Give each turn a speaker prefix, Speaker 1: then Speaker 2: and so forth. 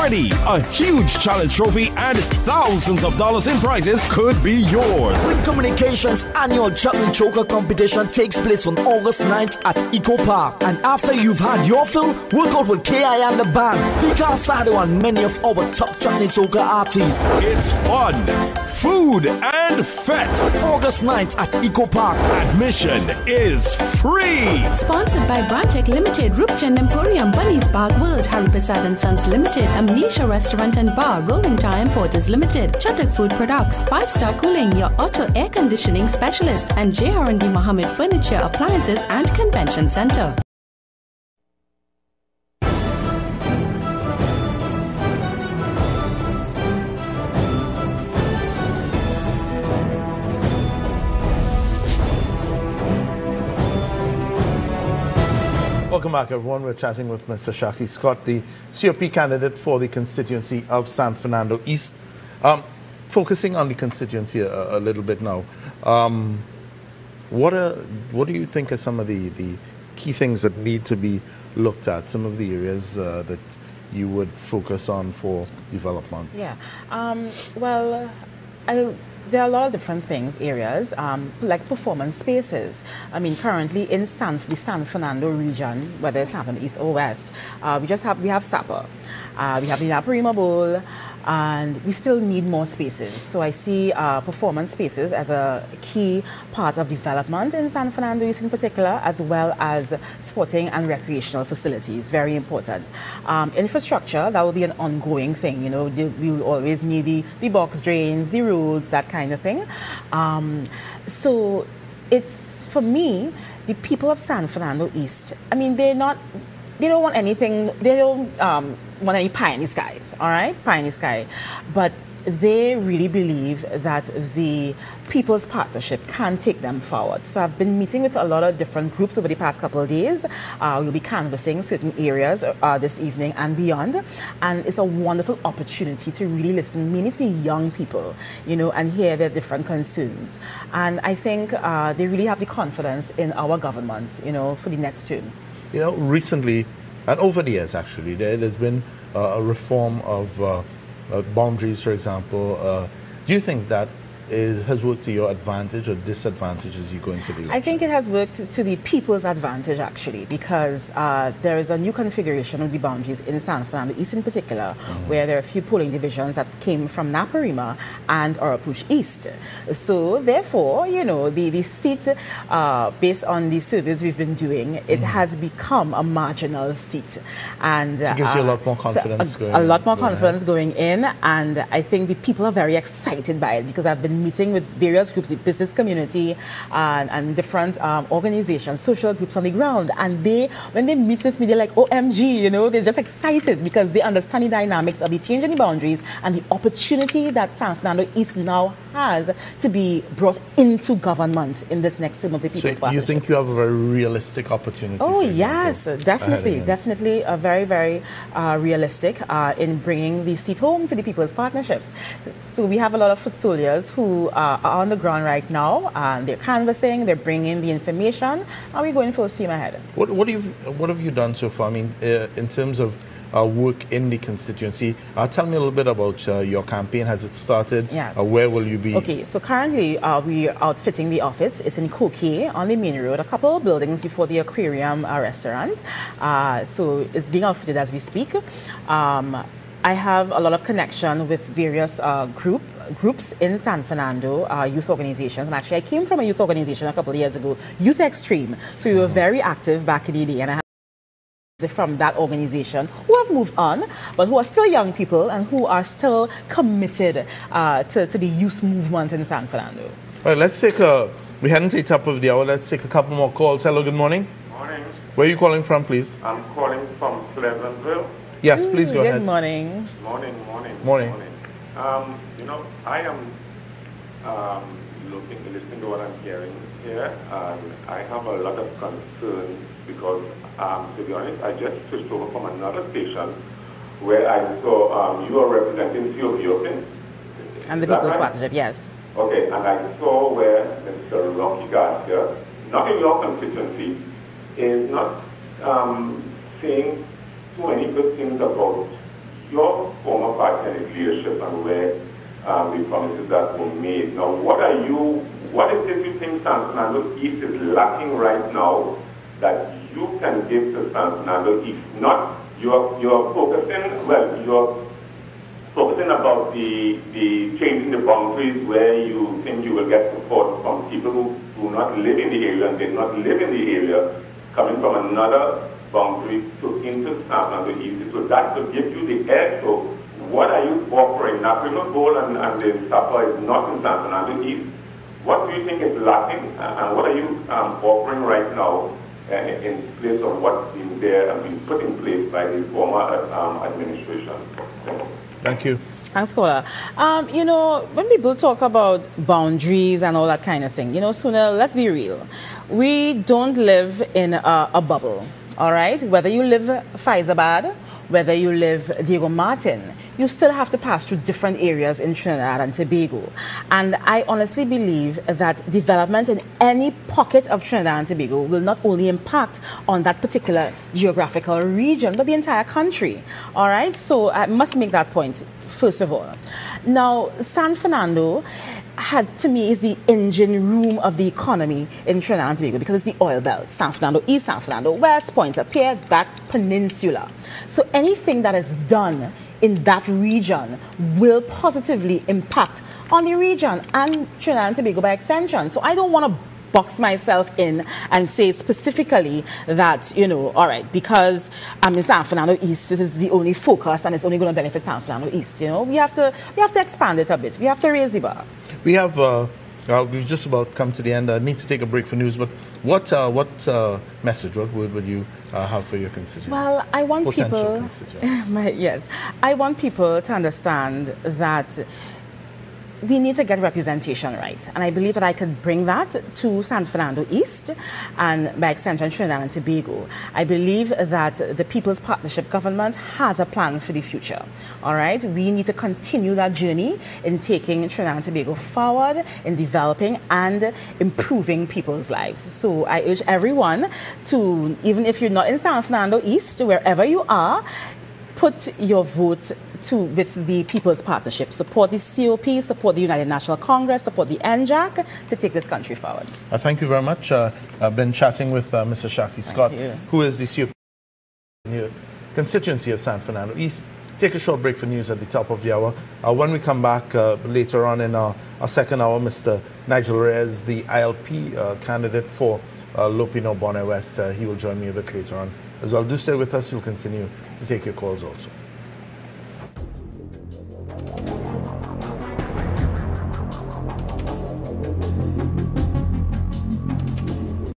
Speaker 1: ready. A huge challenge trophy and thousands of dollars in prizes could be yours.
Speaker 2: Win Communications annual Chocolate Choker competition takes place on August 9th at Eco Park. And after you've had your fill, work out with KI and the band. Fika Sado and many of our top Chocolate Choker artists.
Speaker 1: It's fun, food, and fete.
Speaker 2: August 9th at Eco Park.
Speaker 1: Admission is free.
Speaker 3: Sponsored by Bartek Limited, Rupchan Emporium, Bunny's Park World, Harry Prasad and Sons Limited, Amnesia Restaurant and Bar, Rolling Tire Importers Limited, Chatak Food Products, 5-Star Cooling, your auto air conditioning specialist, and JR&D Mohammed Furniture, Appliances and Convention Center.
Speaker 4: Welcome back, everyone. We're chatting with Mr. Ashaki Scott, the COP candidate for the constituency of San Fernando East. Focusing on the constituency a little bit now, what do you think are some of the key things that need to be looked at, some of the areas that you would focus on for development?
Speaker 5: Yeah, there are a lot of different things, areas, like performance spaces. I mean, currently in the San Fernando region, whether it's San Fernando East or West, we have Sapa, we have the Naparima Bowl, and we still need more spaces. So I see performance spaces as a key part of development in San Fernando East in particular, as well as sporting and recreational facilities, very important. Infrastructure, that will be an ongoing thing, you know, we will always need the box drains, the roads, that kind of thing. So it's, for me, the people of San Fernando East, I mean, they don't want anything, they don't want any pie in the skies, all right? Pie in the sky. But they really believe that the People's Partnership can take them forward. So I've been meeting with a lot of different groups over the past couple of days. We'll be canvassing certain areas this evening and beyond. And it's a wonderful opportunity to really listen, mainly to the young people, you know, and hear their different concerns. And I think they really have the confidence in our government, you know, for the next term.
Speaker 4: You know, recently, and over the years actually, there's been a reform of boundaries, for example. Do you think that has worked to your advantage or disadvantage as you go into the election?
Speaker 5: I think it has worked to the people's advantage, actually, because there is a new configuration of the boundaries in San Fernando East in particular, where there are a few polling divisions that came from Naparima and Orapush East. So, therefore, you know, the seat, based on the surveys we've been doing, it has become a marginal seat. And
Speaker 4: it gives you a lot more confidence
Speaker 5: going in. A lot more confidence going in, and I think the people are very excited by it, because I've been meeting with various groups, the business community and different organizations, social groups on the ground, and when they meet with me, they're like, OMG, you know, they're just excited because they understand the dynamics of the change in the boundaries and the opportunity that San Fernando East now has to be brought into government in this next term of the People's Partnership.
Speaker 4: You think you have a very realistic opportunity?
Speaker 5: Oh, yes, definitely a very, very realistic in bringing the seat home to the People's Partnership. So we have a lot of foot soldiers who are on the ground right now, and they're canvassing, they're bringing the information, and we're going full steam ahead.
Speaker 4: What have you done so far? I mean, in terms of work in the constituency, tell me a little bit about your campaign. Has it started?
Speaker 5: Yes.
Speaker 4: Where will you be?
Speaker 5: Okay, so currently we're outfitting the office. It's in Koke on the main road, a couple of buildings before the aquarium restaurant. So it's being outfitted as we speak. I have a lot of connection with various groups in San Fernando, youth organizations. And actually, I came from a youth organization a couple of years ago, Youth Extreme. So we were very active back in the day. And I have from that organization who have moved on, but who are still young people and who are still committed to the youth movement in San Fernando.
Speaker 4: All right, let's take we're heading to the top of the hour. Let's take a couple more calls. Hello, good morning.
Speaker 6: Morning.
Speaker 4: Where are you calling from, please?
Speaker 6: I'm calling from Pleasantville.
Speaker 4: Yes, please go ahead.
Speaker 5: Good morning.
Speaker 6: Morning. You know, I am listening to what I'm hearing here, and I have a lot of concerns because, to be honest, I just switched over from another station where I saw you are representing Ethiopia.
Speaker 5: And the People's Partnership, yes.
Speaker 6: Okay, and I saw where Mr. Rocky Garcia, not in your constituency, is not saying too many good things about your any leadership and where the promises that were made. Now, what is it you think San Fernando East is lacking right now that you can give to San Fernando East? Not, you're focusing about the changing the boundaries where you think you will get support from people who do not live in the area and did not live in the area, coming from another boundary into San Fernando East. So that will give you the edge. So what are you offering? Now, Criminal Bowl and the supper is not in San Fernando East. What do you think is lacking, and what are you offering right now in place of what's been there and been put in place by the former administration?
Speaker 4: Thank you.
Speaker 5: Thanks, Scholar. You know, when people talk about boundaries and all that kind of thing, you know, sooner, let's be real. We don't live in a bubble, all right? Whether you live Faizabad, whether you live Diego Martin, you still have to pass through different areas in Trinidad and Tobago. And I honestly believe that development in any pocket of Trinidad and Tobago will not only impact on that particular geographical region, but the entire country. All right? So I must make that point, first of all. Now, San Fernando to me, is the engine room of the economy in Trinidad and Tobago because it's the oil belt. San Fernando East, San Fernando West, Point-a-Pierre, that peninsula. So anything that is done in that region will positively impact on the region and Trinidad and Tobago by extension. So I don't want to box myself in and say specifically that, you know, all right, because I'm in San Fernando East, this is the only focus and it's only going to benefit San Fernando East. You know, we have to expand it a bit. We have to raise the bar.
Speaker 4: We have we've just about come to the end. I need to take a break for news, but what message, what word would you have for your constituents?
Speaker 5: Well, I want
Speaker 4: potential
Speaker 5: people,
Speaker 4: constituents.
Speaker 5: yes, I want people to understand that we need to get representation right. And I believe that I could bring that to San Fernando East and by extension Trinidad and Tobago. I believe that the People's Partnership Government has a plan for the future. All right, we need to continue that journey in taking Trinidad and Tobago forward, in developing and improving people's lives. So I urge everyone to, even if you're not in San Fernando East, wherever you are, put your vote with the People's Partnership. Support the COP, support the United National Congress, support the NJAC to take this country forward.
Speaker 4: Thank you very much. I've been chatting with Mr. Ashaki Scott, who is the COP in the constituency of San Fernando East. Take a short break for news at the top of the hour. When we come back later on in our second hour, Mr. Nigel Reyes, the ILP candidate for Lopino Bonnet West, he will join me a bit later on as well. Do stay with us. We'll continue to take your calls also.